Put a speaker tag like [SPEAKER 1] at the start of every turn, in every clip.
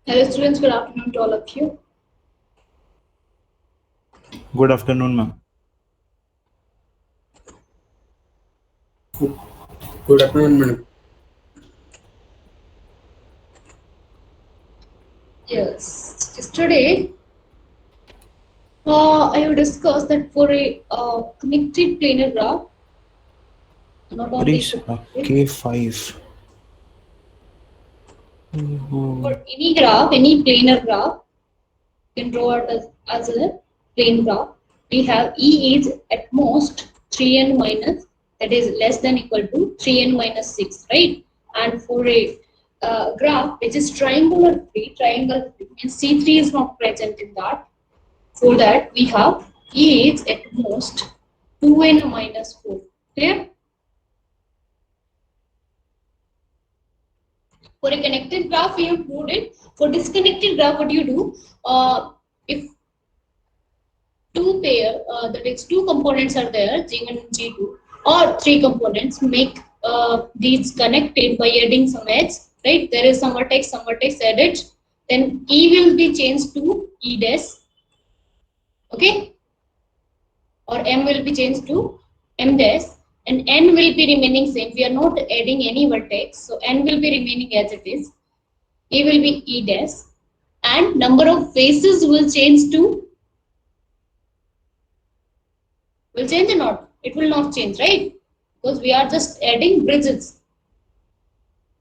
[SPEAKER 1] Hello students, good afternoon to all of you.
[SPEAKER 2] Good afternoon, ma'am.
[SPEAKER 3] Good afternoon, madam.
[SPEAKER 1] Yes, yesterday I have discussed that for a connected planar graph, not only
[SPEAKER 2] Please,
[SPEAKER 1] for connected,
[SPEAKER 2] K5.
[SPEAKER 1] for
[SPEAKER 2] Mhm.
[SPEAKER 1] any graph, any planar graph, you can draw it as a plane graph. We have E is at most 3n minus, that is less than equal to 3n minus 6, right? And for a graph which is triangular free means C3 is not present in that. For that, we have E is at most 2n minus 4. Clear? For a connected graph, we have proved it. For disconnected graph, what do you do? If two pair, that is two components are there, G1 and G2, or three components, make these connected by adding some edges, right? There is some vertex added. Then E will be changed to E dash, okay? Or M will be changed to M dash, and N will be remaining same. We are not adding any vertex, so N will be remaining as it is. E will be E dash, and number of faces will change to, will change or not? It will not change, right? Because we are just adding bridges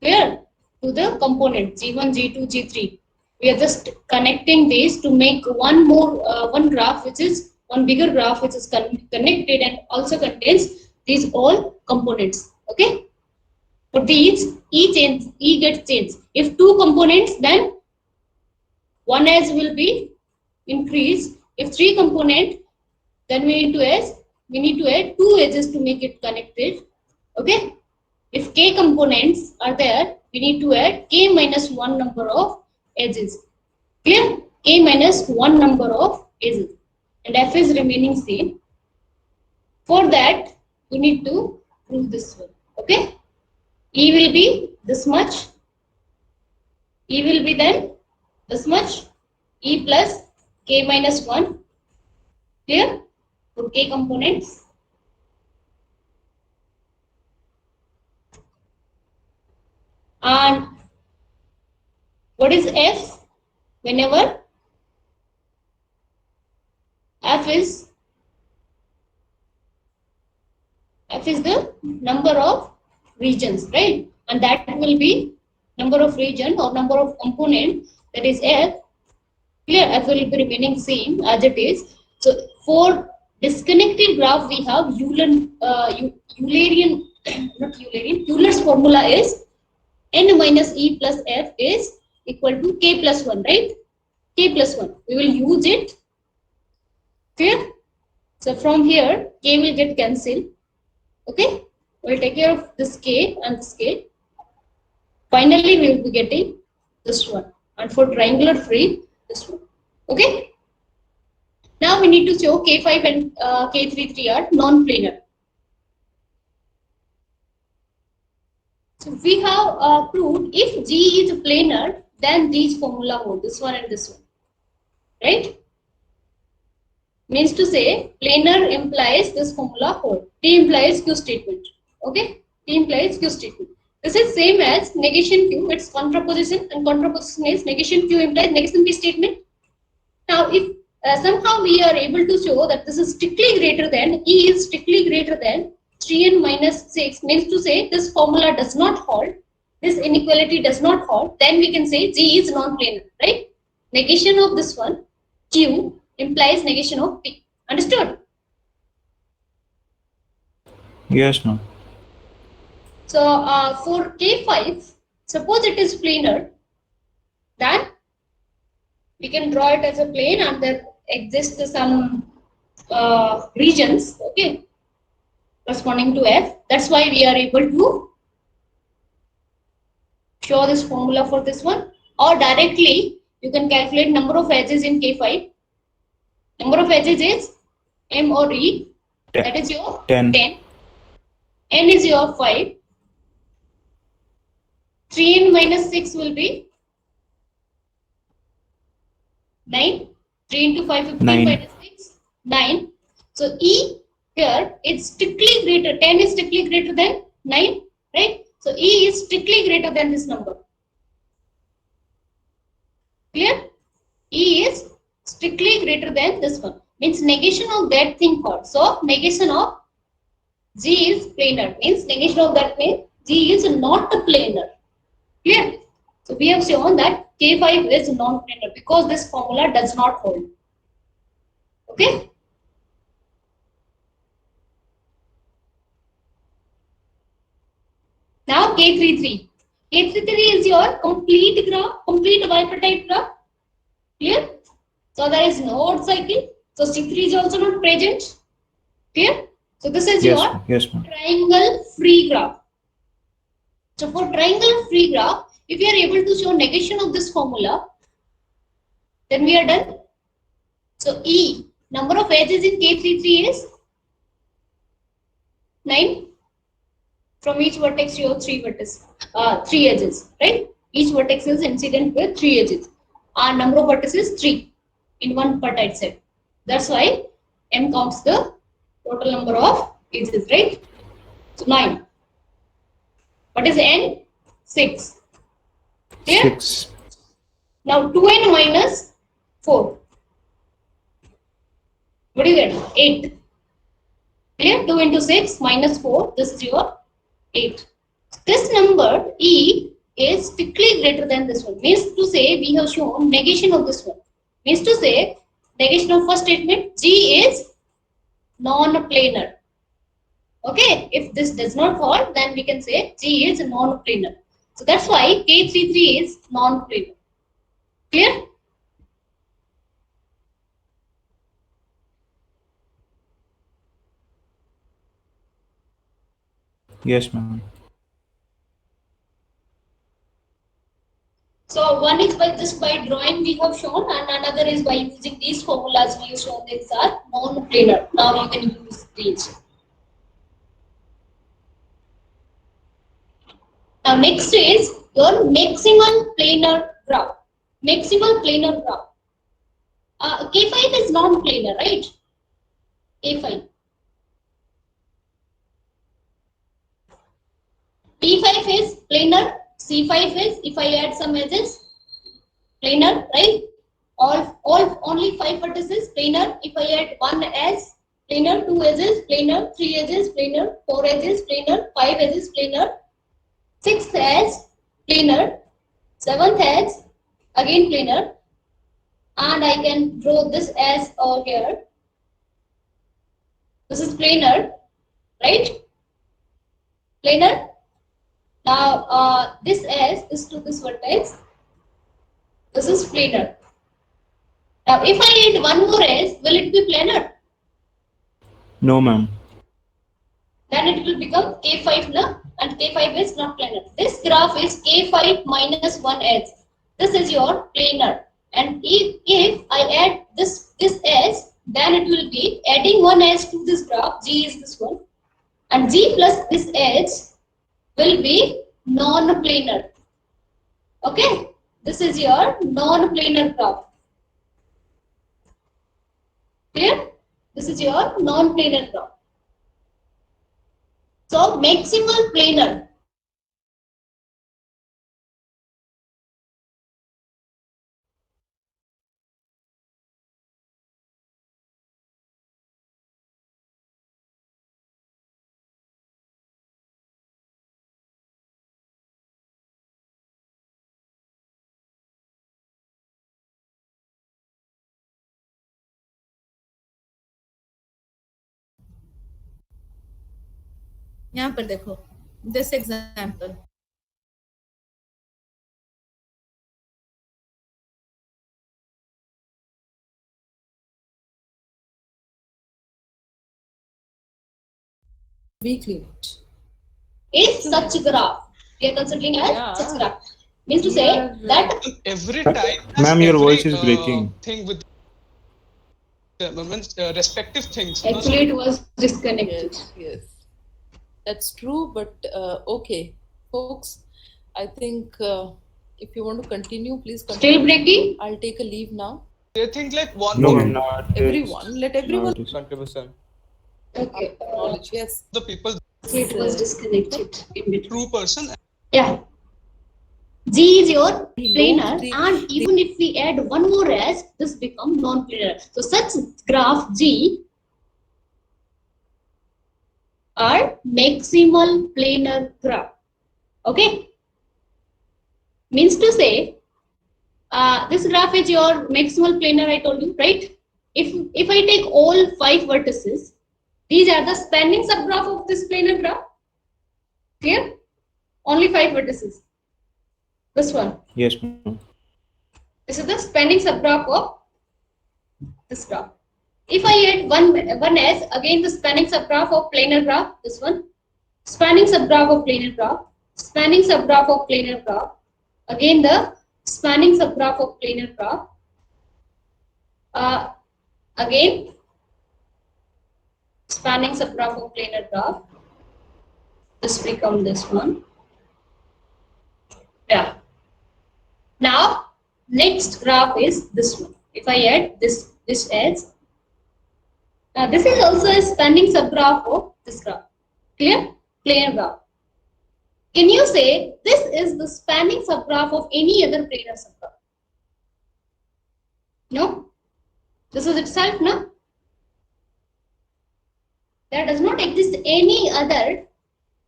[SPEAKER 1] here to the component G1, G2, G3. We are just connecting these to make one more one graph, which is one bigger graph, which is connected and also contains these all components. Okay. For these, E gets changed. If two components, then one edge will be increased. If three component, then we need to add two edges to make it connected. Okay. If k components are there, we need to add k minus 1 number of edges. Clear? K minus 1 number of edges. And f is remaining same. For that, we need to prove this one. Okay? E will be this much. E will be then this much. E plus k minus 1. Clear? For k components. And what is f? Whenever f is the number of regions, right? And that will be number of region or number of component, that is f. Clear? F will be remaining same as it is. So for disconnected graph, we have Eulerian, not Eulerian, Euler's formula is n minus e plus f is equal to k plus 1, right? K plus 1. We will use it. Clear? So from here, k will get cancelled. Okay? We'll take care of this k and this k. Finally, we will be getting this one. And for triangular free, this one. Okay? Now we need to show K5 and K33 are non-planar. So we have proved if G is planar, then these formula hold, this one and this one. Right? Means to say, planar implies this formula hold. T implies Q statement. Okay? T implies Q statement. This is same as negation Q, it's contraposition, and contraposition is negation Q implies negation P statement. Now, if somehow we are able to show that this is strictly greater than, E is strictly greater than 3n minus 6, means to say this formula does not hold, this inequality does not hold, then we can say G is non-planar, right? Negation of this one, Q, implies negation of P. Understood?
[SPEAKER 2] Yes, ma'am.
[SPEAKER 1] So, for K5, suppose it is planar, then we can draw it as a plane and there exists some regions, okay, corresponding to f. That's why we are able to show this formula for this one, or directly you can calculate number of edges in K5. Number of edges is M or E, that is your
[SPEAKER 2] 10.
[SPEAKER 1] 10, N is your 5, 3n minus 6 will be 9. 3 into 5, 15
[SPEAKER 2] 9.
[SPEAKER 1] minus 6, 9. So E here is strictly greater, 10 is strictly greater than 9, right? So E is strictly greater than this number. Clear? E is strictly greater than this one. Means negation of that thing called. So negation of G is planar. Means negation of that means G is not a planar. Clear? So we have shown that K5 is non-planar because this formula does not hold. Okay? Now K33. K33 is your complete graph, complete bipartite graph. Clear? So there is no odd cycle. So C3 is also not present. Clear? So this is
[SPEAKER 2] Yes,
[SPEAKER 1] your
[SPEAKER 2] ma'am. Yes, ma'am.
[SPEAKER 1] triangle free graph. So for triangle free graph, if you are able to show negation of this formula, then we are done. So E, number of edges in K33 is 9. From each vertex you have 3 edges, right? Each vertex is incident with 3 edges. Our number of vertices is 3 in one partite set. That's why M counts the total number of edges, right? So 9. What is N? 6. Clear?
[SPEAKER 2] 6.
[SPEAKER 1] Now 2n minus 4. What do you get? 8. Clear? 2 into 6 minus 4. This is your 8. This number E is strictly greater than this one. Means to say we have shown negation of this one. Means to say negation of first statement G is non-planar. Okay, if this does not hold, then we can say G is non-planar. So that's why K33 is non-planar. Clear?
[SPEAKER 2] Yes, ma'am.
[SPEAKER 1] So one is by just by drawing we have shown, and another is by using these formulas we have shown. These are non-planar. Now you can use these. Now next is your maximal planar graph. Maximal planar graph. K5 is non-planar, right? K5. P5 is planar. C5 is, if I add some edges, planar, right? All only 5 vertices planar. If I add one edge, planar, 2 edges, planar, 3 edges, planar, 4 edges, planar, 5 edges, planar, 6th edge, planar, 7th edge, again planar, and I can draw this as over here. This is planar, right? Planar. Now this edge is to this vertex. This is planar. Now if I add one more edge, will it be planar?
[SPEAKER 2] No, ma'am.
[SPEAKER 1] Then it will become K5 na, and K5 is not planar. This graph is K5 minus 1 edge. This is your planar. And if I add this edge, then it will be adding one edge to this graph. G is this one, and G plus this edge will be non-planar. Okay, this is your non-planar graph. Clear? This is your non-planar graph. So maximal planar. यहाँ पर देखो this example.
[SPEAKER 3] We clean it.
[SPEAKER 1] Is such graph. We are considering as
[SPEAKER 3] Yeah.
[SPEAKER 1] such graph. Means to
[SPEAKER 3] We
[SPEAKER 1] say
[SPEAKER 3] are,
[SPEAKER 1] that
[SPEAKER 4] Every time
[SPEAKER 2] Ma'am, your
[SPEAKER 4] every,
[SPEAKER 2] voice is breaking.
[SPEAKER 4] thing with respective things.
[SPEAKER 1] actually it was disconnected.
[SPEAKER 3] yes. That's true, but okay. Folks, I think if you want to continue, please continue.
[SPEAKER 1] Still breaking?
[SPEAKER 3] I'll take a leave now.
[SPEAKER 4] They think like one
[SPEAKER 2] No,
[SPEAKER 4] of
[SPEAKER 2] ma'am. Not this.
[SPEAKER 3] Everyone, let everyone
[SPEAKER 2] Not this.
[SPEAKER 5] contribution.
[SPEAKER 1] Okay.
[SPEAKER 3] acknowledge. Yes.
[SPEAKER 4] the people
[SPEAKER 1] It was disconnected in between.
[SPEAKER 4] true person.
[SPEAKER 1] Yeah. G is your
[SPEAKER 3] He
[SPEAKER 1] planar,
[SPEAKER 3] load the-
[SPEAKER 1] and even if we add one more edge, this becomes non-planar. So such graph G are maximal planar graph. Okay, means to say this graph is your maximal planar. I told you, right? If I take all 5 vertices, these are the spanning subgraph of this planar graph. Clear? Only 5 vertices. This one.
[SPEAKER 2] Yes, ma'am.
[SPEAKER 1] This is the spanning subgraph of this graph. If I add one s, again the spanning subgraph of planar graph, this one, spanning subgraph of planar graph, spanning subgraph of planar graph, again the spanning subgraph of planar graph, again spanning subgraph of planar graph. This become this one. Yeah. Now next graph is this one. If I add this edge. This is also a spanning subgraph of this graph. Clear? Planar graph. Can you say this is the spanning subgraph of any other planar subgraph? No? This is itself, no? There does not exist any other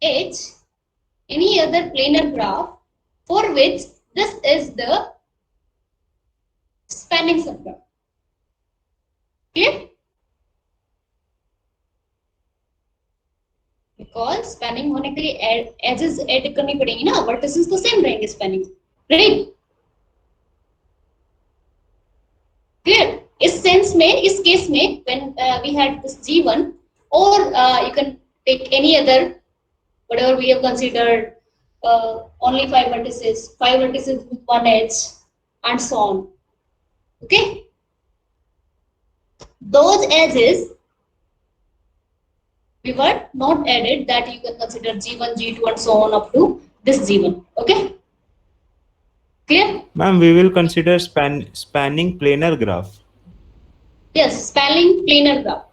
[SPEAKER 1] edge, any other planar graph for which this is the spanning subgraph. Clear? Because spanning होने के लिए edges add करनी पड़ेंगी ना, vertices तो same रहेंगे spanning, right? Clear? इस sense में, इस केस में when we had this G1 or you can take any other whatever we have considered, only 5 vertices with one edge and so on. Okay, those edges we were not added, that you can consider G1, G2 and so on up to this G1. Okay, clear?
[SPEAKER 2] Ma'am, we will consider spanning planar graph.
[SPEAKER 1] Yes, spanning planar graph.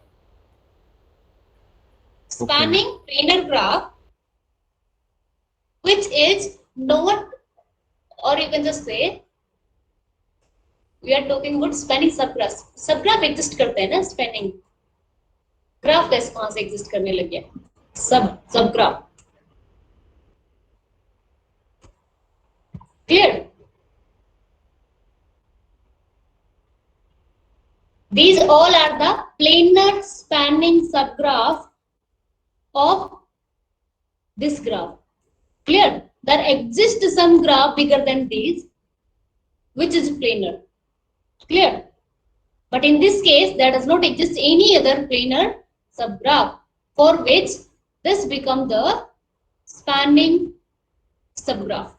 [SPEAKER 2] Okay.
[SPEAKER 1] Spanning planar graph which is not, or you can just say we are talking about spanning subgraph. Subgraph exist करते हैं ना, spanning graph कैसे कहाँ से exist करने लग गया? Subgraph. Clear? These all are the planar spanning subgraph of this graph. Clear? There exists some graph bigger than these, which is planar. Clear? But in this case, there does not exist any other planar subgraph for which this becomes the spanning subgraph.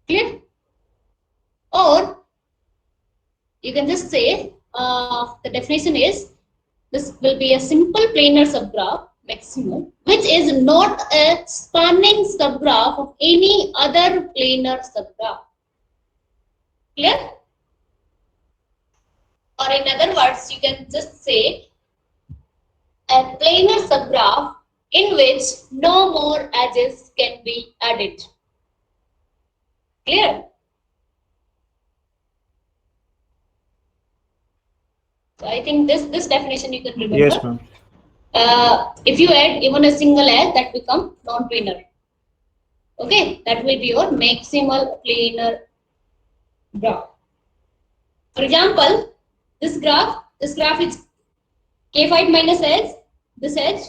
[SPEAKER 1] Clear? Or you can just say the definition is this will be a simple planar subgraph maximum which is not a spanning subgraph of any other planar subgraph. Clear? Or in other words, you can just say a planar subgraph in which no more edges can be added. Clear? So I think this definition you can remember.
[SPEAKER 2] Yes, ma'am.
[SPEAKER 1] If you add even a single edge, that becomes non-planar. Okay, that will be your maximal planar graph. For example, this graph is k5 minus edge, this edge,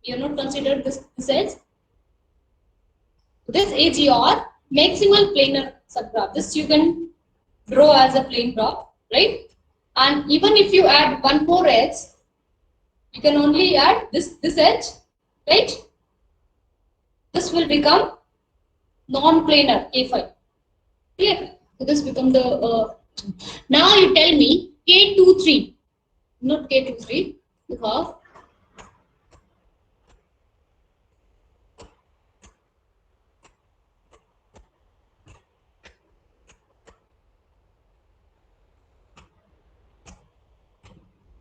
[SPEAKER 1] you have not considered this edge. This is your maximal planar subgraph. This you can draw as a plane graph, right? And even if you add one more edge, you can only add this edge, right? This will become non-planar k5. Clear? So this becomes the now you tell me k23, not k23, because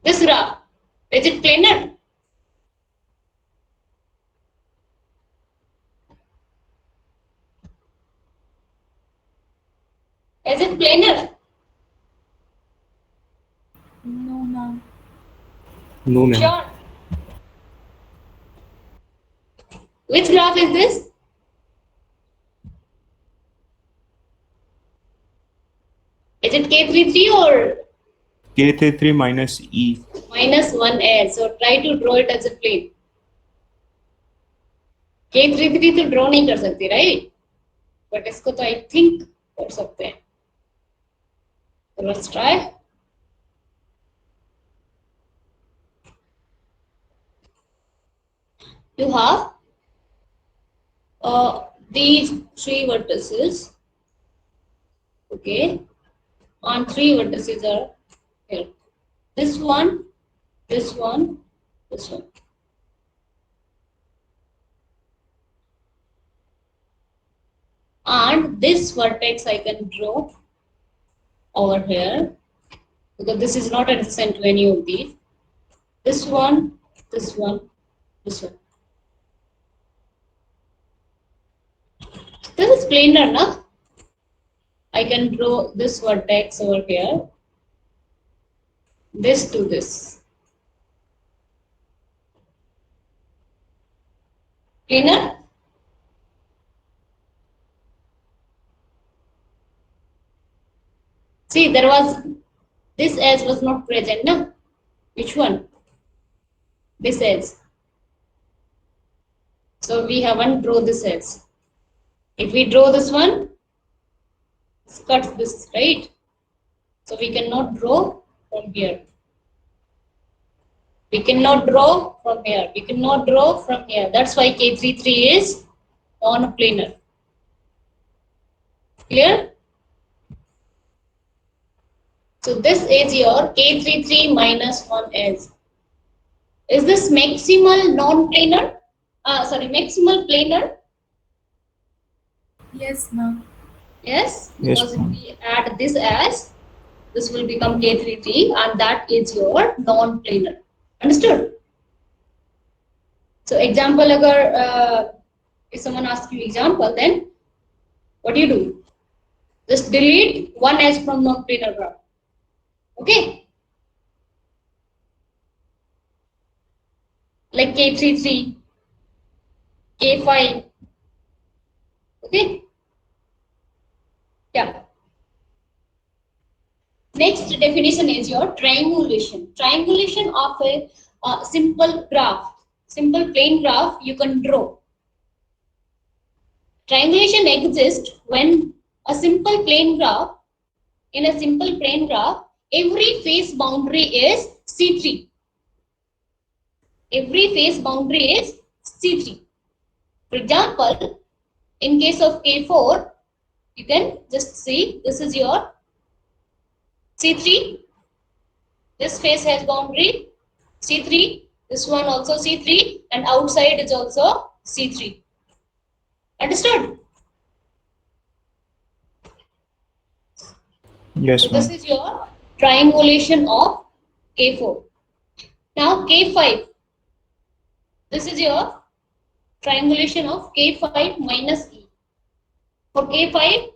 [SPEAKER 1] This graph, is it planar? Is it planar?
[SPEAKER 5] No, ma'am.
[SPEAKER 2] No, ma'am.
[SPEAKER 1] Sure. Which graph is this? Is it K33 or
[SPEAKER 2] K33 minus E.
[SPEAKER 1] minus 1 So try to draw it as a plane. K33 तो draw नहीं कर सकती, right? But इसको तो I think कर सकते हैं. So let's try. You have these three vertices. Okay, and three vertices are here. This one, this one, this one. And this vertex I can draw over here because this is not adjacent to any of these. This one, this one, this one. This is planar, na? I can draw this vertex over here. This to this. Planar? See, there was this edge was not present, na? Which one? This edge. So we haven't drawn this edge. If we draw this one, it cuts this, right? So we cannot draw from here. We cannot draw from here. We cannot draw from here. That's why K33 is non-planar. Clear? So this is your K33 minus 1 is. Is this maximal non-planar? Maximal planar?
[SPEAKER 5] Yes, ma'am.
[SPEAKER 1] Yes,
[SPEAKER 2] Yes,
[SPEAKER 1] because if
[SPEAKER 2] ma'am.
[SPEAKER 1] we add this as, this will become K33 and that is your non-planar. Understood? So example, if someone asks you example, then what do you do? Just delete one edge from non-planar graph. Okay? Like K33, K5. Okay? Yeah. Next definition is your triangulation. Triangulation of a simple graph, simple plane graph you can draw. Triangulation exists when a simple plane graph, in a simple plane graph, every face boundary is C3. Every face boundary is C3. For example, in case of K4, you can just see this is your C3. This face has boundary C3. This one also C3, and outside is also C3. Understood?
[SPEAKER 2] Yes,
[SPEAKER 1] So this
[SPEAKER 2] ma'am.
[SPEAKER 1] is your triangulation of K4. Now K5. This is your triangulation of K5 minus E. For K5,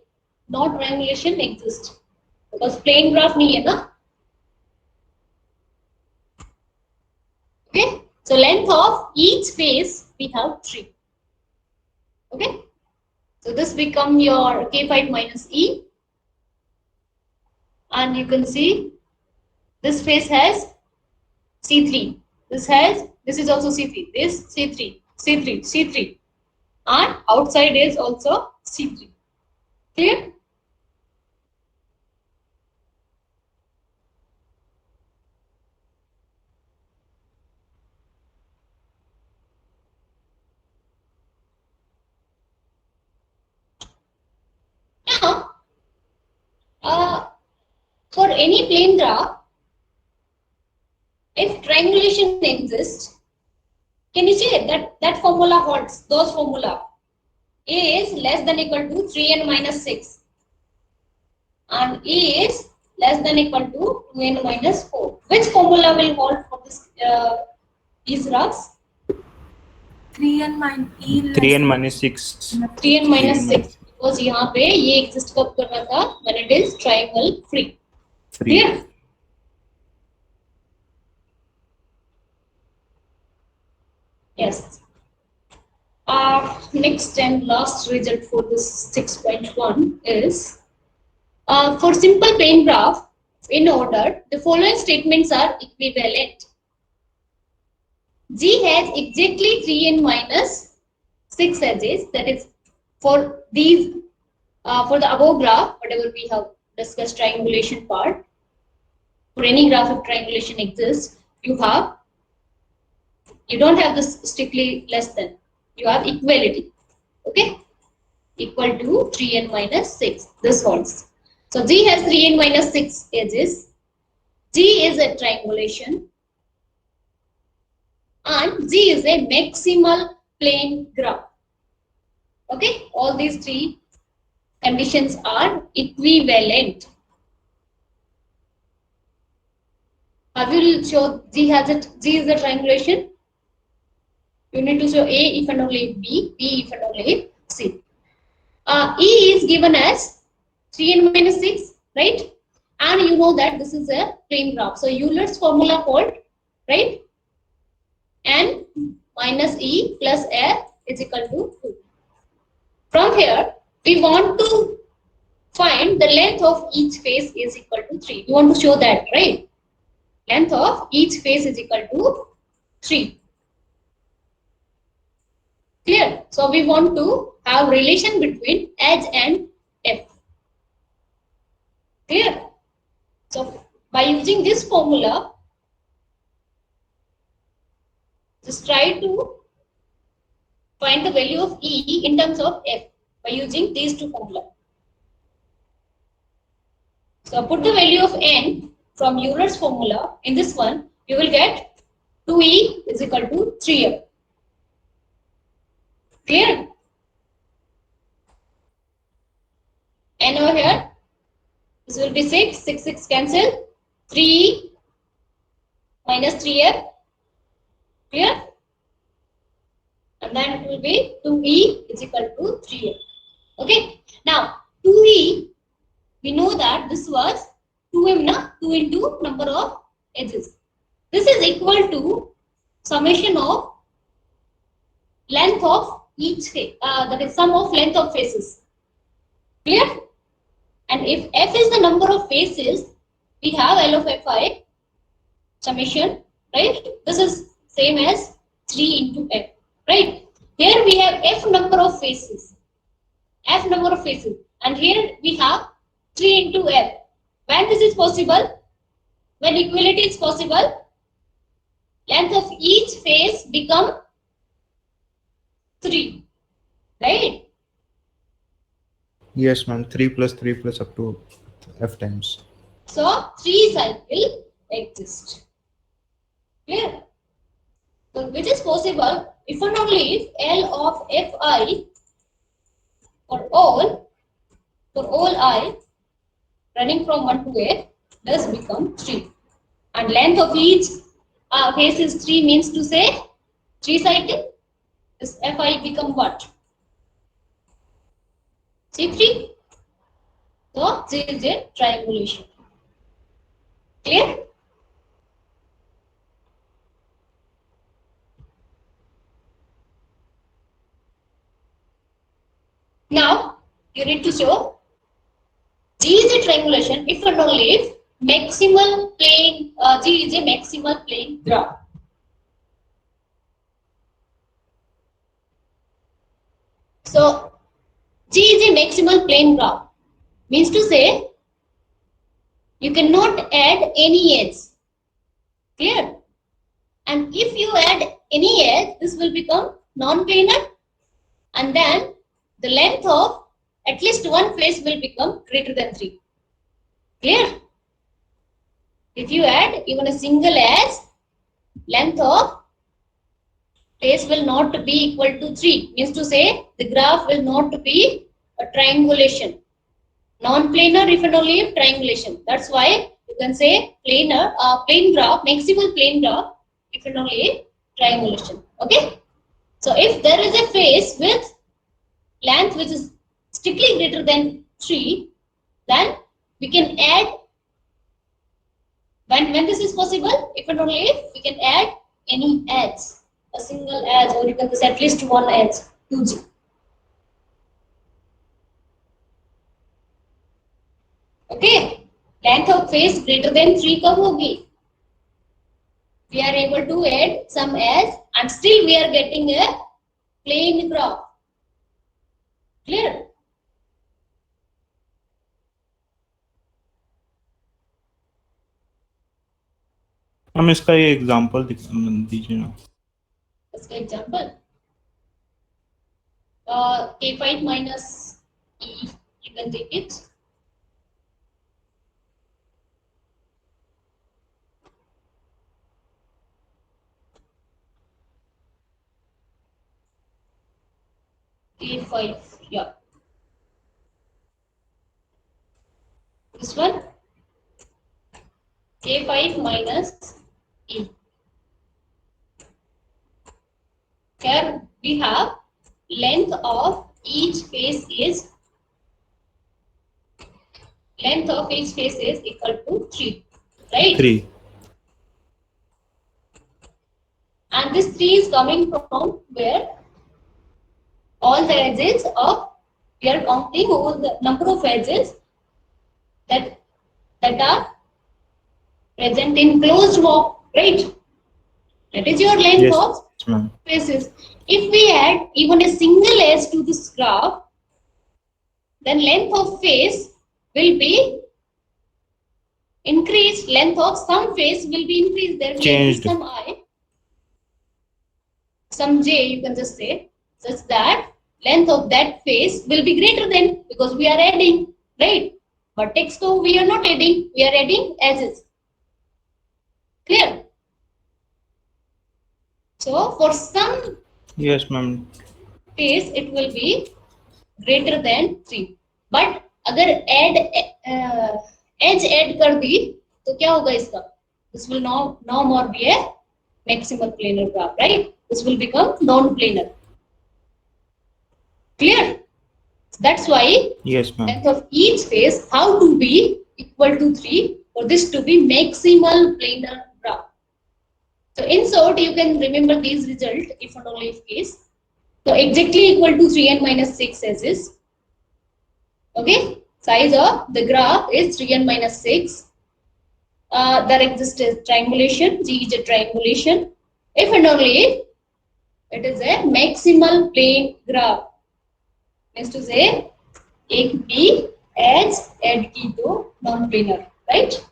[SPEAKER 1] no triangulation exists because plane graph nahi hai na. Okay. So length of each face we have 3. Okay. So this become your K5 minus E. And you can see this face has C3. This is also C3. This C3, C3, C3. And outside is also C3. Clear? Now, for any plane graph, if triangulation exists, can you say that formula holds? Those formula. A is less than equal to 3n minus 6. And E is less than equal to 2n minus 4. Which formula will hold for this these graphs?
[SPEAKER 5] 3n minus e
[SPEAKER 2] 3n minus 6.
[SPEAKER 1] 3n minus 6. Because यहाँ पे ये exist कब कर रहा था? When it is triangle free.
[SPEAKER 2] Free.
[SPEAKER 1] Clear? Yes. Next and last result for this 6.1 is for simple plane graph in order, the following statements are equivalent. G has exactly 3n minus 6 edges. That is for these for the above graph, whatever we have discussed triangulation part. For any graph if triangulation exists, you don't have this strictly less than. You have equality. Okay? Equal to 3n minus 6. This holds. So G has 3n minus 6 edges. G is a triangulation. And G is a maximal plane graph. Okay? All these three conditions are equivalent. I will show G is a triangulation. You need to show A if and only if B, B if and only if C. E is given as 3n minus 6, right? And you know that this is a plane graph. So Euler's formula called, right? N minus E plus F is equal to 2. From here, we want to find the length of each face is equal to 3. We want to show that, right? Length of each face is equal to 3. Clear? So we want to have relation between edge and F. Clear? So by using this formula, just try to find the value of E in terms of F by using these two formulas. So put the value of N from Euler's formula in this one, you will get 2E is equal to 3F. Clear? N over here, this will be 6, 6, 6 cancel, 3E minus 3F. Clear? And then it will be 2E is equal to 3F. Okay? Now, 2E, we know that this was 2M, na? 2 into number of edges. This is equal to summation of length of each face, that is sum of length of faces. Clear? And if F is the number of faces, we have L of Fi summation, right? This is same as 3 into F, right? Here we have F number of faces, and here we have 3 into F. When this is possible, when equality is possible, length of each face become 3, right?
[SPEAKER 2] Yes, ma'am. 3 plus up to F times.
[SPEAKER 1] So 3 cycle exist. Clear? So which is possible if and only if L of Fi for all I running from 1 to F does become 3. And length of each face is 3 means to say 3 cycle. This Fi become what? C3. So G is a triangulation. Clear? Now you need to show G is a triangulation if and only if maximal plane G is a maximal plane graph. So G is a maximal plane graph. Means to say you cannot add any edge. Clear? And if you add any edge, this will become non-planar, and then the length of at least one face will become greater than 3. Clear? If you add even a single edge, length of face will not be equal to 3. Means to say the graph will not be a triangulation. Non-planar if and only if triangulation. That's why you can say planar, plane graph, maximal plane graph, if and only triangulation. Okay. So if there is a face with length which is strictly greater than 3, then we can add, when this is possible, if and only if we can add any edge, a single edge, or you can say at least one edge, 2G. Okay, length of face greater than 3 कब होगी? We are able to add some edge and still we are getting a plane graph. Clear?
[SPEAKER 2] हम इसका ये example दीजिए ना.
[SPEAKER 1] इसका example, K5 minus E, you can take it. K5, yeah. This one, K5 minus E. Here we have length of each face is equal to 3, right?
[SPEAKER 2] 3.
[SPEAKER 1] And this 3 is coming from where? All the edges of, we are counting all the number of edges that are present in closed walk, right? That is your length
[SPEAKER 2] Yes,
[SPEAKER 1] of
[SPEAKER 2] ma'am.
[SPEAKER 1] faces. If we add even a single edge to this graph, then length of face will be increased. Length of some face will be increased. There may be
[SPEAKER 2] Changed.
[SPEAKER 1] some I, some j, you can just say, such that length of that face will be greater than, because we are adding, right? But text though we are not adding, we are adding edges. Clear? So for some
[SPEAKER 2] Yes, ma'am.
[SPEAKER 1] face it will be greater than 3. But अगर add edge add कर दी तो क्या होगा इसका? This will no more be a maximal planar graph, right? This will become non-planar. Clear? That's why
[SPEAKER 2] Yes, ma'am.
[SPEAKER 1] length of each face how to be equal to 3 for this to be maximal planar graph. So in short, you can remember these results if and only if case. So exactly equal to 3n minus 6 edges. Okay, size of the graph is 3n minus 6. There exists a triangulation. G is a triangulation. If and only if it is a maximal plane graph. Next to say, एक भी edge add की तो non-planar, right?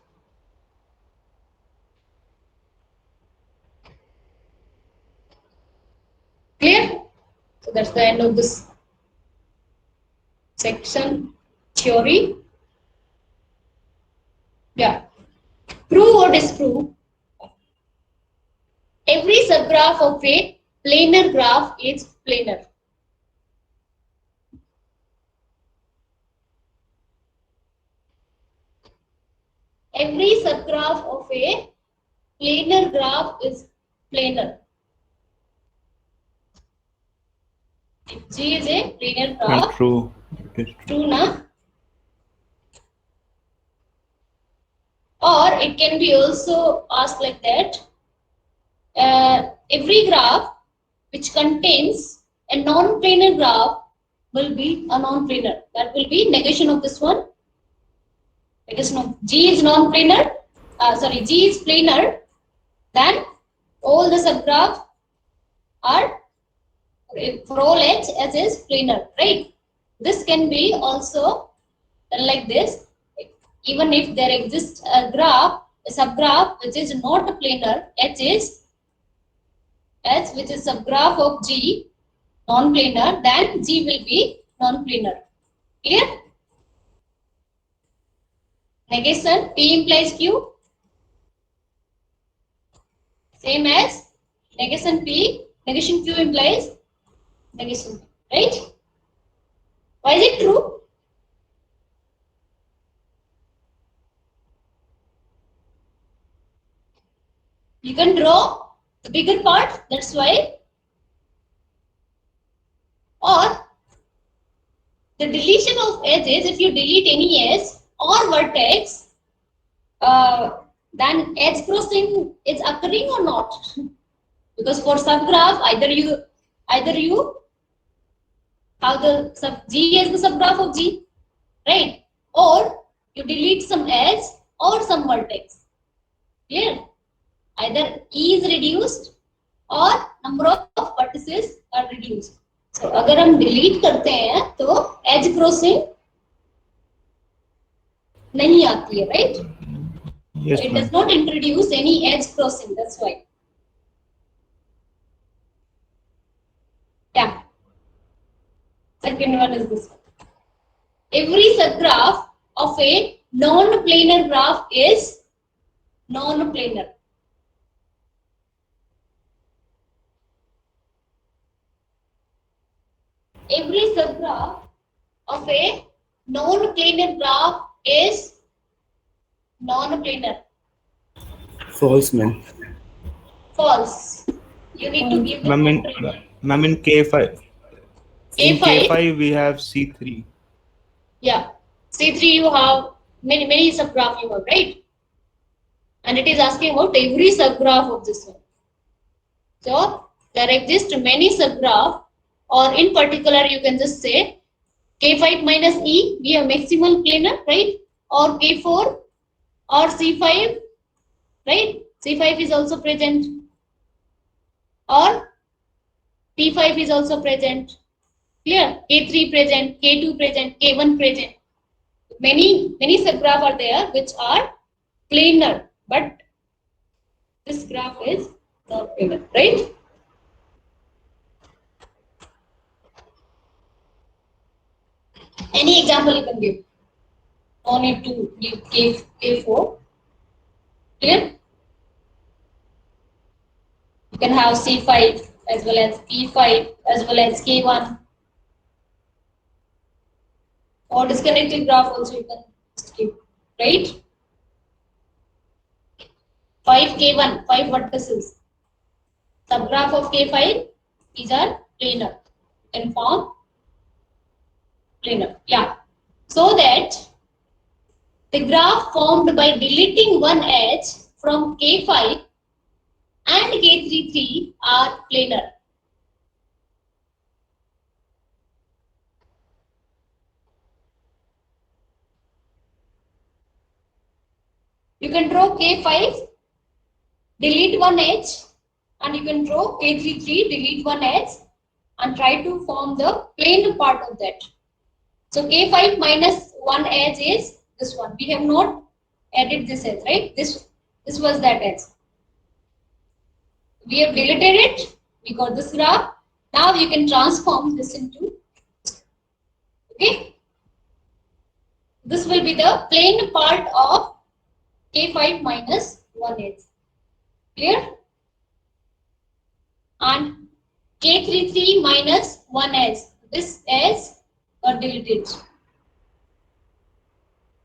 [SPEAKER 1] Clear? So that's the end of this section theory. Yeah. Prove or disprove. Every subgraph of a planar graph is planar. Every subgraph of a planar graph is planar. If G is a planar
[SPEAKER 2] And
[SPEAKER 1] graph,
[SPEAKER 2] true. It is true.
[SPEAKER 1] true na? Or it can be also asked like that. Every graph which contains a non-planar graph will be a non-planar. That will be negation of this one. Negation of G is non-planar. G is planar. Then all the subgraphs are, for all h is planar, right? This can be also done like this. Even if there exists a graph, a subgraph which is not a planar, h which is subgraph of G, non-planar, then G will be non-planar. Clear? Negation, P implies Q. Same as negation P, negation Q implies negation P, right? Why is it true? You can draw the bigger part, that's why. Or the deletion of edges, if you delete any edge or vertex, then edge crossing is occurring or not? Because for subgraph, either you have the G as the subgraph of G, right? Or you delete some edge or some vertex. Clear? Either E is reduced or number of vertices are reduced. So अगर हम delete करते हैं तो edge crossing नहीं आती है, right?
[SPEAKER 2] Yes,
[SPEAKER 1] It
[SPEAKER 2] ma'am.
[SPEAKER 1] does not introduce any edge crossing. That's why. Yeah. Second one is this one. Every subgraph of a non-planar graph is non-planar. Every subgraph of a non-planar graph is non-planar.
[SPEAKER 6] False, ma'am.
[SPEAKER 1] False. You need to give the
[SPEAKER 2] Ma'am,
[SPEAKER 1] counter.
[SPEAKER 2] ma'am, in K5. In
[SPEAKER 1] K5?
[SPEAKER 2] K5 we have C3.
[SPEAKER 1] Yeah. C3 you have many subgraph you have, right? And it is asking about every subgraph of this one. So there exist many subgraph, or in particular you can just say K5 minus E, we have maximal planar, right? Or K4 or C5, right? C5 is also present. Or P5 is also present. Clear? K3 present, K2 present, K1 present. Many subgraph are there which are planar, but this graph is not planar, right? Any example you can give. No need to give K4. Clear? You can have C5 as well as P5 as well as K1. Or disconnected graph also you can give, right? 5 K1, 5 vertices. Subgraph of K5, these are planar. You can form planar. Yeah. So that the graph formed by deleting one edge from K5 and K33 are planar. You can draw K5, delete one edge, and you can draw K33, delete one edge, and try to form the plane part of that. So K5 minus one edge is this one. We have not added this edge, right? This was that edge. We have deleted it. We got this graph. Now you can transform this into, okay? This will be the plane part of K5 minus one edge. Clear? And K33 minus one edge. This edge got deleted.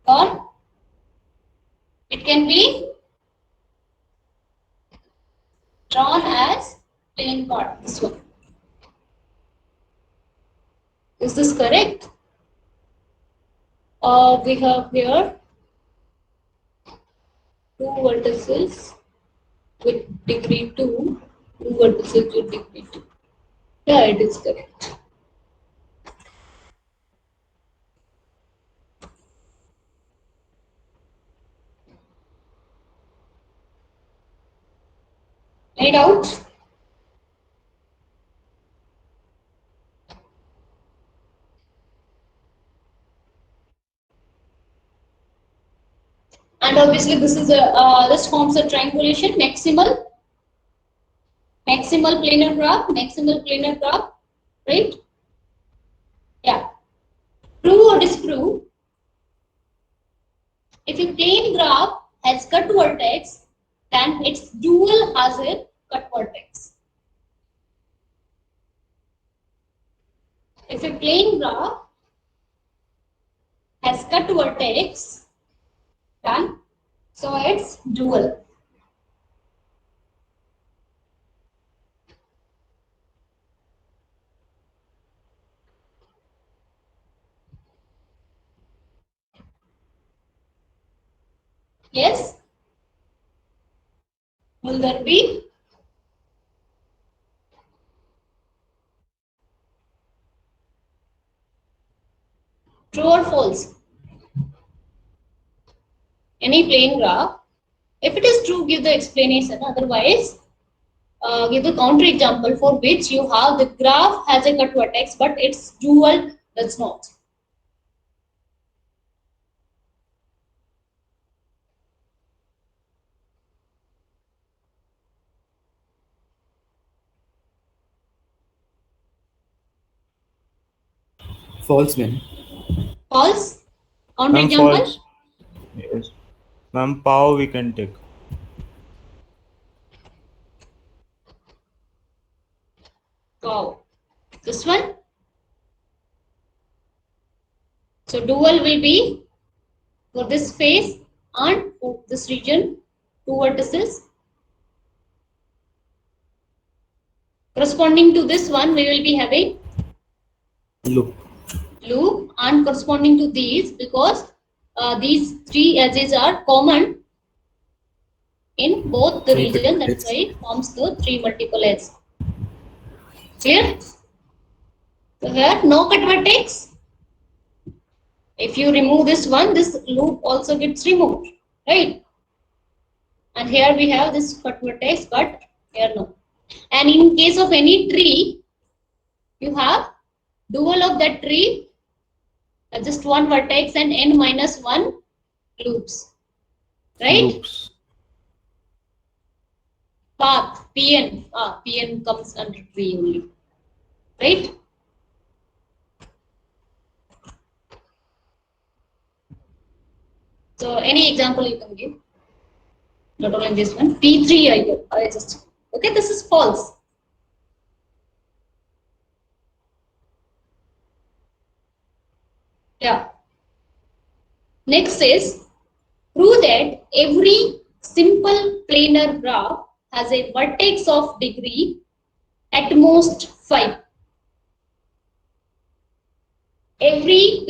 [SPEAKER 1] Or it can be drawn as plane part. This one. Is this correct? We have here two vertices with degree 2, two vertices with degree 2. Yeah, it is correct. Any doubt? And obviously this is a this forms a triangulation, maximal planar graph, right? Yeah. Prove or disprove. If a plane graph has cut vertex, then its dual has a cut vertex. If a plane graph has cut vertex, then so it's dual. Yes? Will there be? True or false? Any plane graph. If it is true, give the explanation. Otherwise, give the counter example for which you have the graph has a cut vertex, but its dual does not.
[SPEAKER 6] False, ma'am.
[SPEAKER 1] False. Counter
[SPEAKER 2] Ma'am,
[SPEAKER 1] example.
[SPEAKER 2] false. Yes. Ma'am, pow we can take.
[SPEAKER 1] Wow. This one. So dual will be for this face and for this region, two vertices. Corresponding to this one, we will be having
[SPEAKER 6] Loop.
[SPEAKER 1] loop, and corresponding to these, because these three edges are common in both the
[SPEAKER 6] Three
[SPEAKER 1] region, that's
[SPEAKER 6] vertex.
[SPEAKER 1] why it forms the three multiple edges. Clear? So here, no cut vertex. If you remove this one, this loop also gets removed, right? And here we have this cut vertex, but here no. And in case of any tree, you have dual of that tree, just one vertex and n minus one loops, right?
[SPEAKER 2] Loops.
[SPEAKER 1] Path, Pn, Pn comes under tree only, right? So any example you can give, not only this one. P3 I just, okay, this is false. Yeah. Next is, prove that every simple planar graph has a vertex of degree at most 5. Every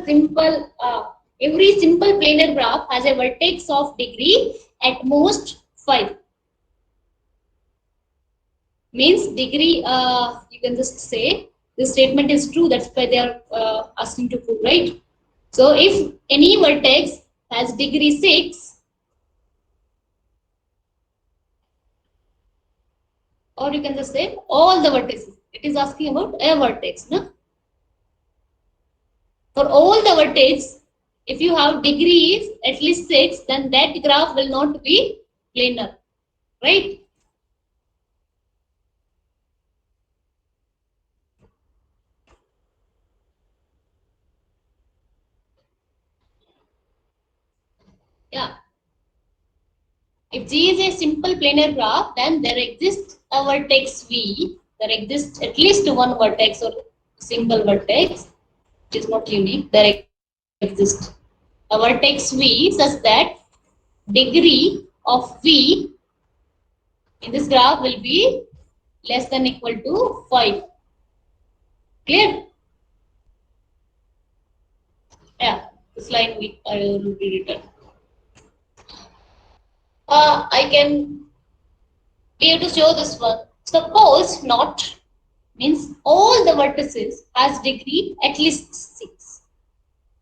[SPEAKER 1] simple planar graph has a vertex of degree at most 5. Means degree, you can just say this statement is true, that's why they are asking to prove, right? So if any vertex has degree 6, or you can just say all the vertices, it is asking about a vertex, no? For all the vertex, if you have degrees at least 6, then that graph will not be planar, right? Yeah. If G is a simple planar graph, then there exists a vertex V. There exists at least one vertex or single vertex. It is not unique. There exists a vertex V such that degree of V in this graph will be less than equal to 5. Clear? Yeah, this line I will read it. I can be able to show this one. Suppose not means all the vertices has degree at least 6.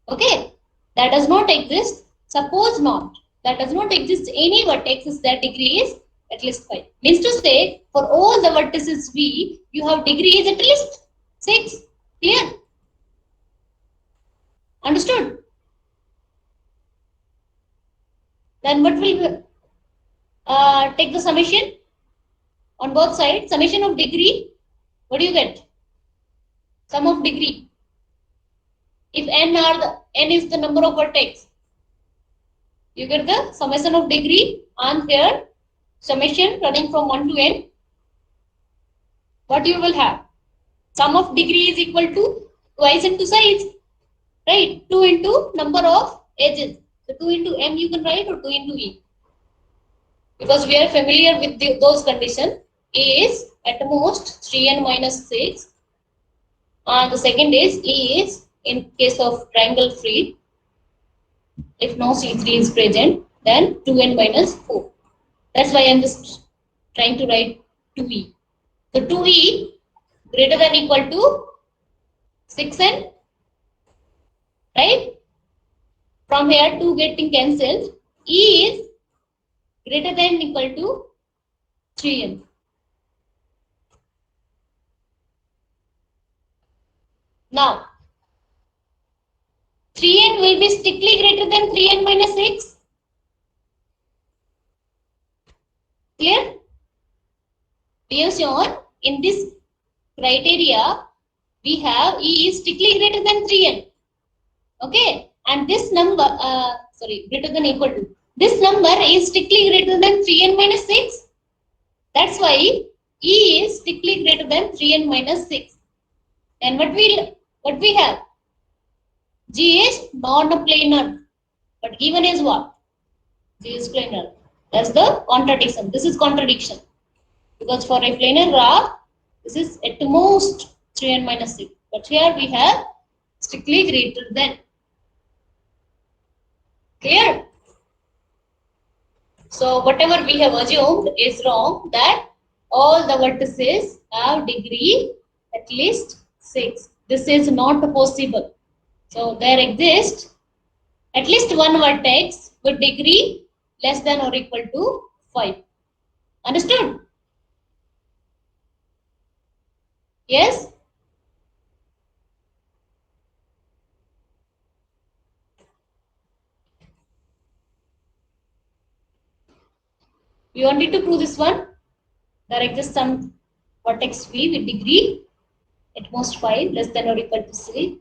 [SPEAKER 1] Okay, that does not exist. Suppose not, that does not exist any vertex that degree is at least 5. Means to say, for all the vertices V, you have degrees at least 6. Clear? Understood? Then what will take the summation on both sides? Summation of degree. What do you get? Sum of degree. If n is the number of vertex, you get the summation of degree, and here summation running from 1 to n. What you will have? Sum of degree is equal to twice into size, right? 2 into number of edges. So 2 into m you can write, or 2 into e. Because we are familiar with those conditions. A is at most 3n minus 6. And the second is E is in case of triangle free, if no C3 is present, than 2n minus 4. That's why I'm just trying to write 2e. So 2e greater than equal to 6n, right? From here 2 getting cancelled. E is greater than equal to 3n. Now 3n will be strictly greater than 3n minus 6. Clear? We have shown in this criteria we have E is strictly greater than 3n. Okay, and this number, greater than equal to. This number is strictly greater than 3n minus 6. That's why E is strictly greater than 3n minus 6. And what we have? G is non-planar, but given is what? G is planar. That's the contradiction. This is contradiction. Because for a planar graph, this is at most 3n minus 6. But here we have strictly greater than. Clear? So whatever we have assumed is wrong, that all the vertices have degree at least 6. This is not possible. So there exists at least one vertex with degree less than or equal to 5. Understood? Yes? We wanted to prove this one. There exists some vertex V with degree at most 5, less than or equal to 3,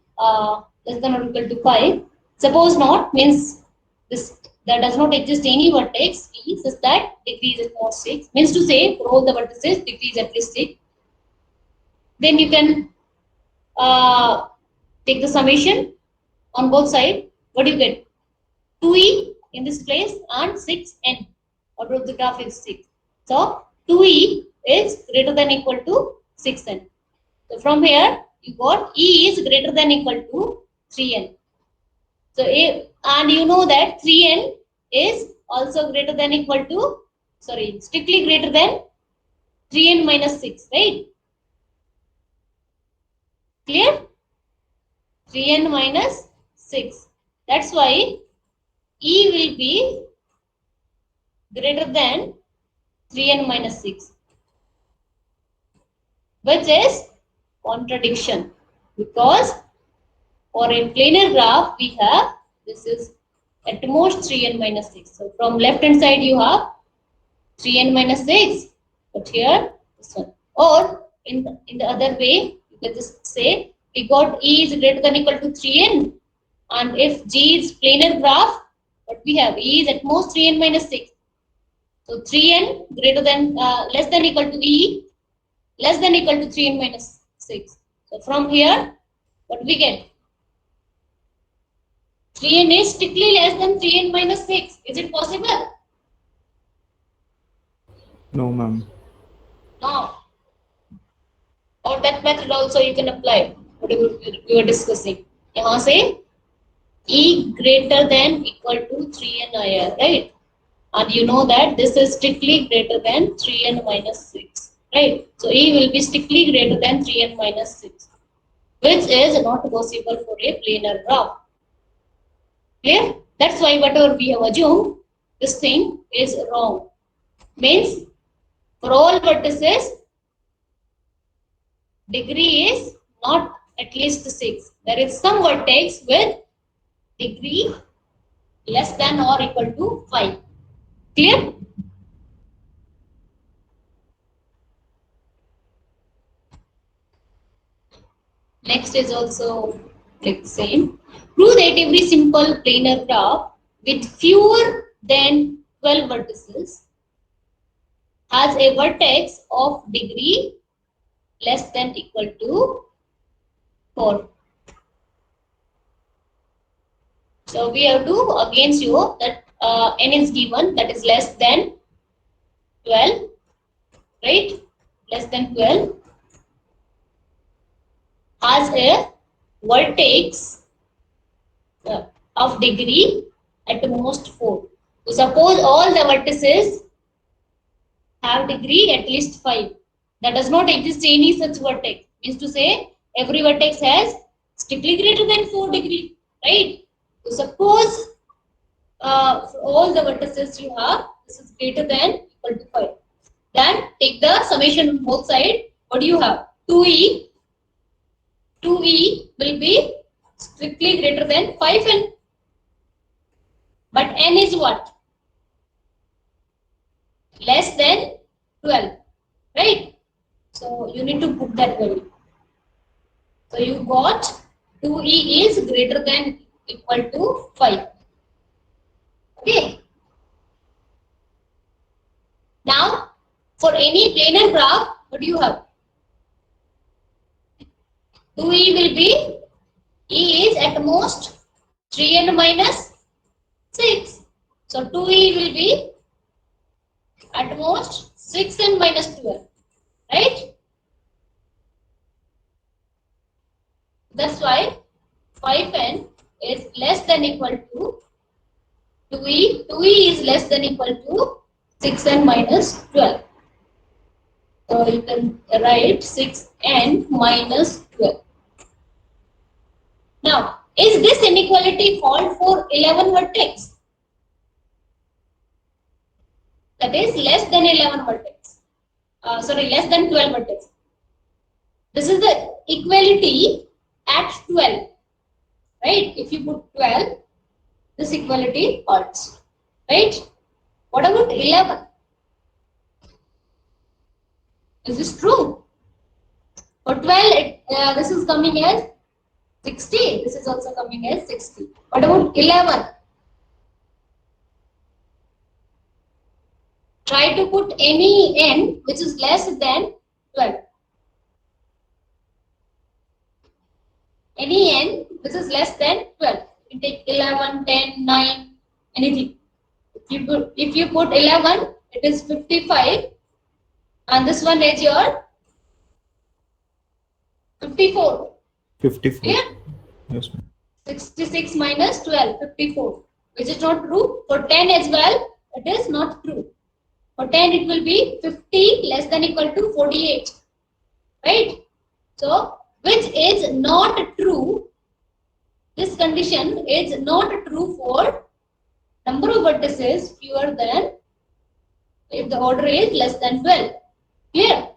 [SPEAKER 1] less than or equal to 5. Suppose not, means this there does not exist any vertex V such that degree is at most 6. Means to say for all the vertices degree is at least 6. Then you can take the summation on both sides. What do you get? 2e in this place and 6n. Order of the graph is 6. So 2e is greater than equal to 6n. So from here you got e is greater than equal to 3n. So and you know that 3n is also greater than equal to, strictly greater than 3n minus 6, right? Clear? 3n minus 6. That's why E will be greater than 3n minus 6, which is contradiction, because for a planar graph we have this is at most 3n minus 6. So from left hand side you have 3n minus 6, but here this one. Or in the other way you can just say we got E is greater than equal to 3n, and if G is planar graph, what we have? E is at most 3n minus 6. So 3n greater than less than equal to E, less than equal to 3n minus 6. So from here, what we get? 3n is strictly less than 3n minus 6. Is it possible?
[SPEAKER 2] No, ma'am.
[SPEAKER 1] No. Or that method also you can apply. Whatever we were discussing. यहाँ से E greater than equal to 3n IR, right? And you know that this is strictly greater than 3n minus 6, right? So E will be strictly greater than 3n minus 6, which is not possible for a planar graph. Clear? That's why whatever we have assumed, this thing is wrong. Means for all vertices, degree is not at least 6. There is some vertex with degree less than or equal to 5. Clear? Next is also like same. Prove that every simple planar graph with fewer than 12 vertices has a vertex of degree less than equal to 4. So we have to again show that n is given, that is less than 12, right? Less than 12 has a vertex of degree at most 4. So suppose all the vertices have degree at least 5. That does not exist any such vertex. Means to say every vertex has strictly greater than 4 degree, right? So suppose for all the vertices you have, this is greater than equal to 5. Then take the summation on both sides. What do you have? 2e. 2e will be strictly greater than 5n. But n is what? Less than 12. Right? So you need to put that value. So you got 2e is greater than equal to 5. Okay. Now, for any planar graph, what do you have? 2e will be, e is at most 3n minus 6. So 2e will be at most 6n minus 12. Right? That's why 5n is less than equal to 2e. 2e is less than equal to 6n minus 12. So you can write 6n minus 12. Now, is this inequality called for 11 vertex? That is less than 11 vertex. Less than 12 vertex. This is the equality at 12. Right? If you put 12, this equality holds. Right? What about 11? Is this true? For 12, this is coming as 60. This is also coming as 60. What about 11? Try to put any n which is less than 12. Any n which is less than 12. You take 11, 10, 9, anything. If you put 11, it is 55. And this one is your 54.
[SPEAKER 2] 54.
[SPEAKER 1] Clear?
[SPEAKER 2] Yes, ma'am.
[SPEAKER 1] 66 minus 12, 54. Which is not true. For 10 as well, it is not true. For 10, it will be 50 less than equal to 48. Right? So, which is not true. This condition is not true for number of vertices fewer than if the order is less than 12. Clear?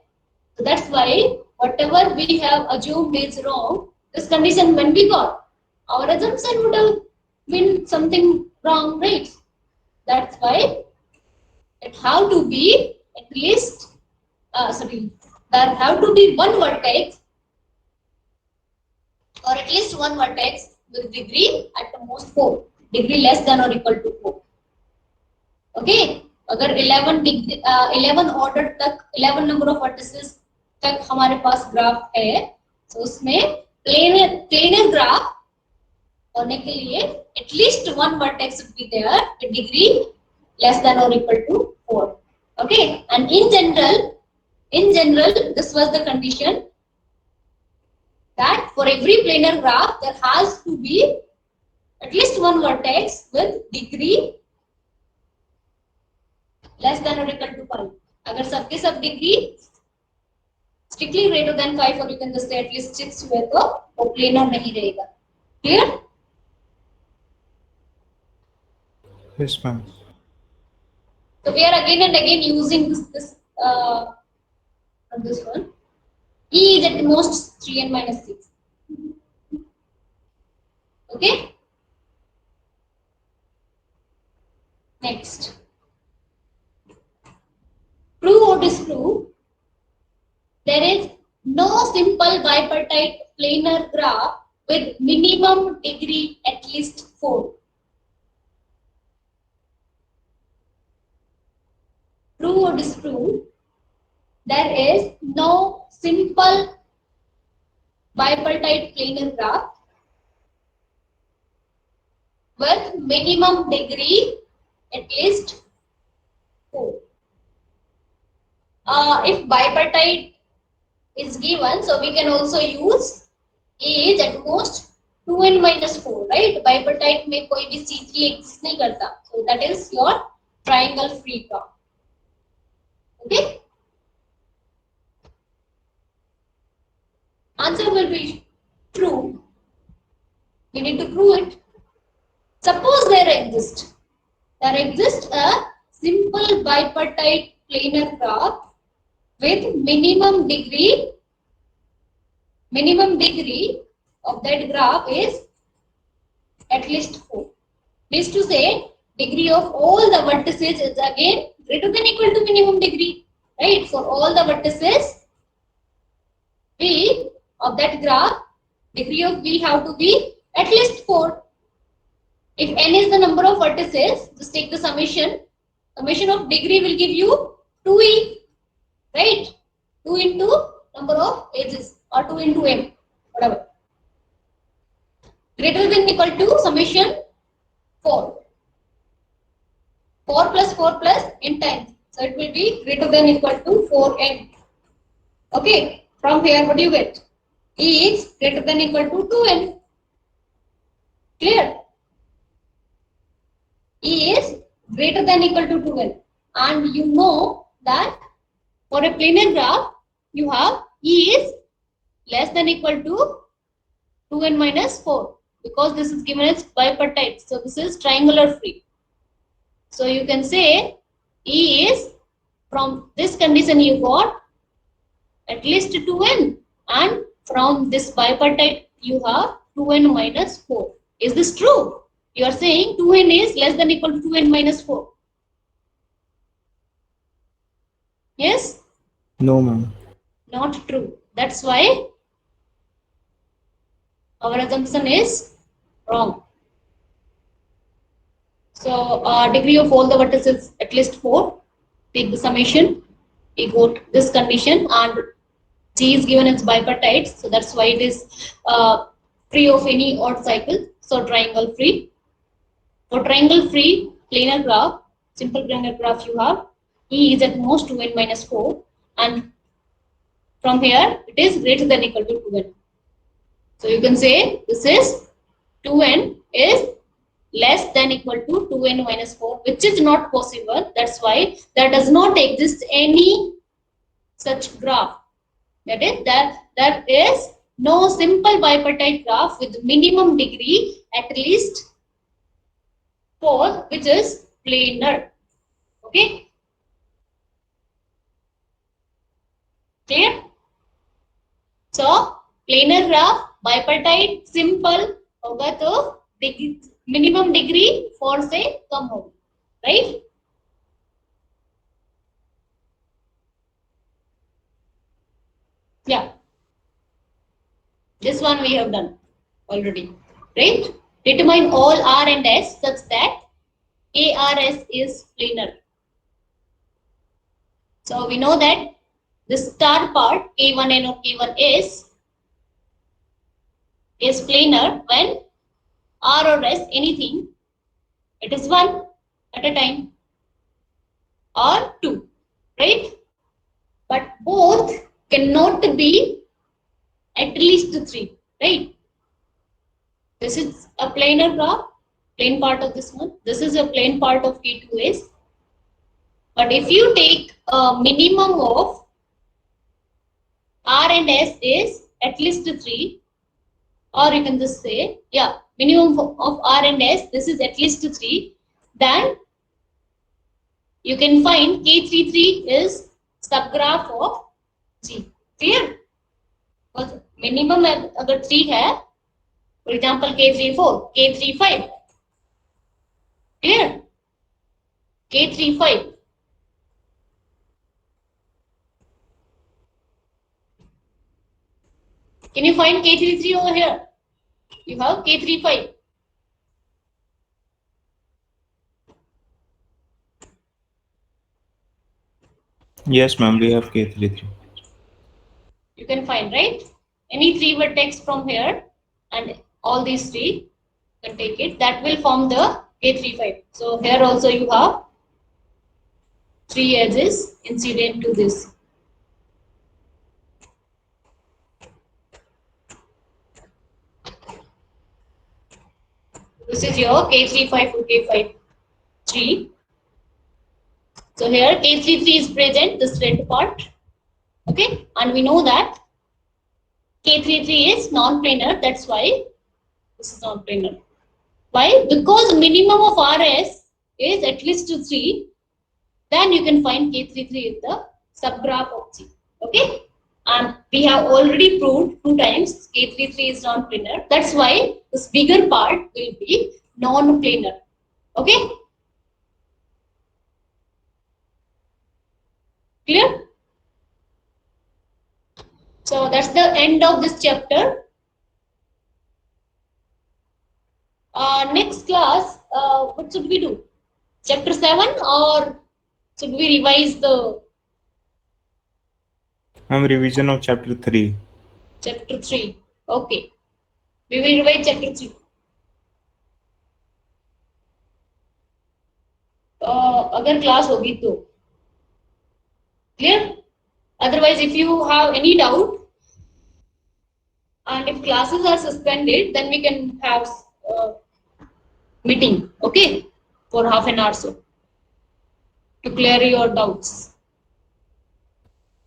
[SPEAKER 1] So that's why whatever we have assumed is wrong, this condition when we got, our assumption would have been something wrong, right? That's why it have to be at least, there have to be one vertex or at least one vertex with degree at the most 4, degree less than or equal to 4. Okay? अगर 11 order तक 11 number of vertices तक हमारे पास graph है, तो उसमें planar graph होने के लिए at least one vertex will be there with degree less than और equal to 4. Okay, and in general this was the condition that for every planar graph there has to be at least one vertex with degree less than or equal to 5. अगर सबके सब degree strictly greater than 5 or you can just say at least 6 हुए तो वो planar नहीं रहेगा. Clear?
[SPEAKER 2] Yes, ma'am.
[SPEAKER 1] So we are again and again using this one. E is at most 3n minus 6. Okay. Next. True or disprove? There is no simple bipartite planar graph with minimum degree at least 4. True or disprove? There is no simple bipartite planar graph with minimum degree at least 4. If bipartite is given, so we can also use E is at most 2n minus 4, right? Bipartite में कोई भी C3 exist नहीं करता. So that is your triangle free graph. Okay? Answer will be true. You need to prove it. Suppose there exists a simple bipartite planar graph with minimum degree of that graph is at least 4. Means to say, degree of all the vertices is again greater than equal to minimum degree, right? For all the vertices V of that graph, degree of V have to be at least 4. If n is the number of vertices, just take the summation. Summation of degree will give you 2e, right? 2 into number of edges or 2 into m, whatever. Greater than equal to summation 4. 4 plus n times. So it will be greater than equal to 4n. Okay. From here, what do you get? E is greater than equal to 2n. Clear? E is greater than equal to 2n. And you know that for a planar graph, you have E is less than equal to 2n minus 4. Because this is given as bipartite. So this is triangular free. So you can say E is, from this condition you got at least 2n, and from this bipartite you have 2n minus 4. Is this true? You are saying 2n is less than equal to 2n minus 4. Yes?
[SPEAKER 6] No, ma'am.
[SPEAKER 1] Not true. That's why our assumption is wrong. So degree of all the vertices at least 4. Take the summation. We got this condition, and G is given as bipartite, so that's why it is free of any odd cycle. So triangle free. For triangle free planar graph, simple planar graph, you have E is at most 2n minus 4, and from here it is greater than equal to 2n. So you can say this is 2n is less than equal to 2n minus 4, which is not possible. That's why there does not exist any such graph. That is, there is no simple bipartite graph with minimum degree at least 4, which is planar. Okay? Clear? So planar graph, bipartite, simple होगा तो minimum degree 4 से कम होगी, right? Yeah. This one we have done already, right? Determine all R and S such that ARS is planar. So we know that the star part K1N or K1S is planar when R or S anything, it is 1 at a time or 2, right? But both cannot be at least 3, right? This is a planar graph, plane part of this one. This is a plane part of K2S. But if you take a minimum of R and S is at least 3, or you can just say, yeah, minimum of R and S, this is at least 3, then you can find K33 is subgraph of G. Clear? Because minimum अगर 3 है, for example K34, K35. Clear? K35. Can you find K33 over here? You have K35.
[SPEAKER 2] Yes, ma'am, we have K33.
[SPEAKER 1] You can find, right? Any 3 vertex from here and all these 3, you can take it. That will form the K35. So here also you have 3 edges incident to this. This is your K35 to K53. So here K33 is present, this red part. Okay, and we know that K33 is non-planar, that's why this is non-planar. Why? Because minimum of RS is at least 3, then you can find K33 in the subgraph of G. Okay, and we have already proved 2 times K33 is non-planar. That's why this bigger part will be non-planar. Okay, clear? So that's the end of this chapter. Next class, what should we do? Chapter 7 or should we revise the
[SPEAKER 2] Revision of chapter 3.
[SPEAKER 1] chapter 3? Okay, we will revise chapter 3. अगर class होगी तो clear? Otherwise, if you have any doubt and if classes are suspended, then we can have meeting, okay, for half an hour so to clear your doubts.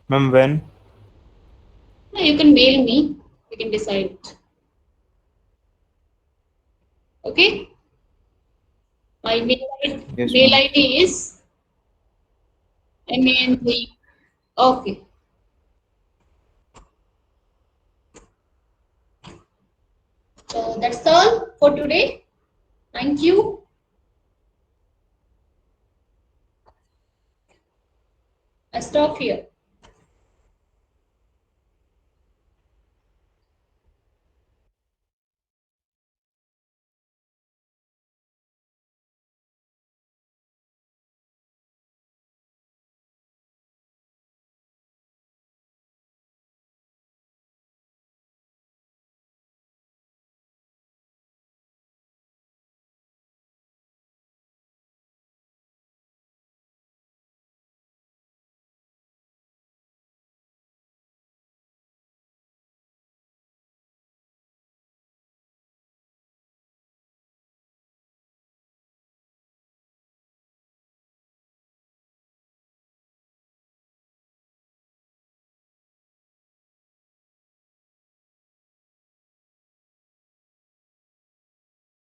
[SPEAKER 2] Ma'am, when?
[SPEAKER 1] You can mail me, we can decide. Okay, my
[SPEAKER 2] Yes,
[SPEAKER 1] mail
[SPEAKER 2] ma'am.
[SPEAKER 1] ID is MAN3. Okay. So that's all for today. Thank you. I stop here.